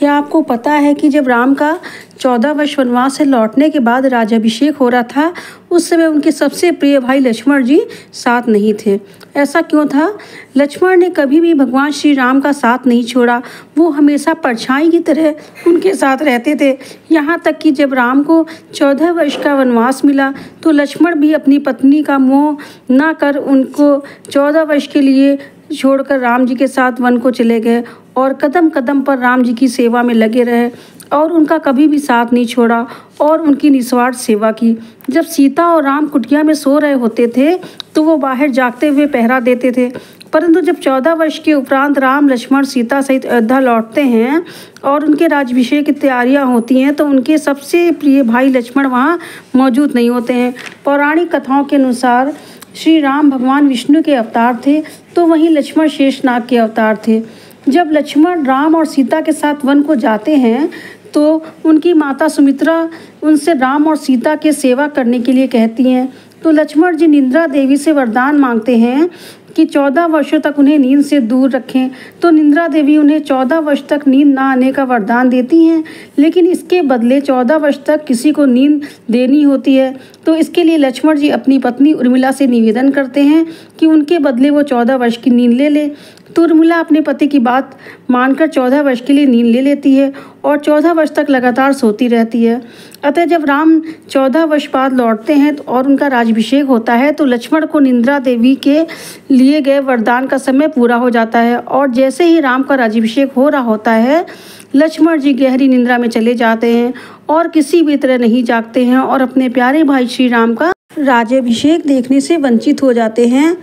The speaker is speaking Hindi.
क्या आपको पता है कि जब राम का 14 वर्ष वनवास से लौटने के बाद राज्याभिषेक हो रहा था, उस समय उनके सबसे प्रिय भाई लक्ष्मण जी साथ नहीं थे। ऐसा क्यों था? लक्ष्मण ने कभी भी भगवान श्री राम का साथ नहीं छोड़ा। वो हमेशा परछाई की तरह उनके साथ रहते थे। यहाँ तक कि जब राम को 14 वर्ष का वनवास मिला तो लक्ष्मण भी अपनी पत्नी का मोह न कर उनको 14 वर्ष के लिए छोड़कर राम जी के साथ वन को चले गए और कदम कदम पर राम जी की सेवा में लगे रहे और उनका कभी भी साथ नहीं छोड़ा और उनकी निस्वार्थ सेवा की। जब सीता और राम कुटिया में सो रहे होते थे तो वो बाहर जागते हुए पहरा देते थे, परंतु जब 14 वर्ष के उपरांत राम लक्ष्मण सीता सहित अयोध्या लौटते हैं और उनके राज्याभिषेक की तैयारियां होती हैं तो उनके सबसे प्रिय भाई लक्ष्मण वहाँ मौजूद नहीं होते हैं। पौराणिक कथाओं के अनुसार श्री राम भगवान विष्णु के अवतार थे तो वहीं लक्ष्मण शेषनाग के अवतार थे। जब लक्ष्मण राम और सीता के साथ वन को जाते हैं तो उनकी माता सुमित्रा उनसे राम और सीता के सेवा करने के लिए कहती हैं। तो लक्ष्मण जी निंद्रा देवी से वरदान मांगते हैं कि 14 वर्षों तक उन्हें नींद से दूर रखें। तो निंद्रा देवी उन्हें 14 वर्ष तक नींद ना आने का वरदान देती हैं, लेकिन इसके बदले 14 वर्ष तक किसी को नींद देनी होती है। तो इसके लिए लक्ष्मण जी अपनी पत्नी उर्मिला से निवेदन करते हैं कि उनके बदले वो 14 वर्ष की नींद ले ले। तो उर्मिला अपने पति की बात मानकर 14 वर्ष के लिए नींद ले लेती है और 14 वर्ष तक लगातार सोती रहती है। अतः जब राम 14 वर्ष बाद लौटते हैं और उनका राज्याभिषेक होता है तो लक्ष्मण को निंद्रा देवी के लिए गए वरदान का समय पूरा हो जाता है और जैसे ही राम का राज्याभिषेक हो रहा होता है लक्ष्मण जी गहरी निंद्रा में चले जाते हैं और किसी भी तरह नहीं जागते हैं और अपने प्यारे भाई श्री राम का राज्याभिषेक देखने से वंचित हो जाते हैं।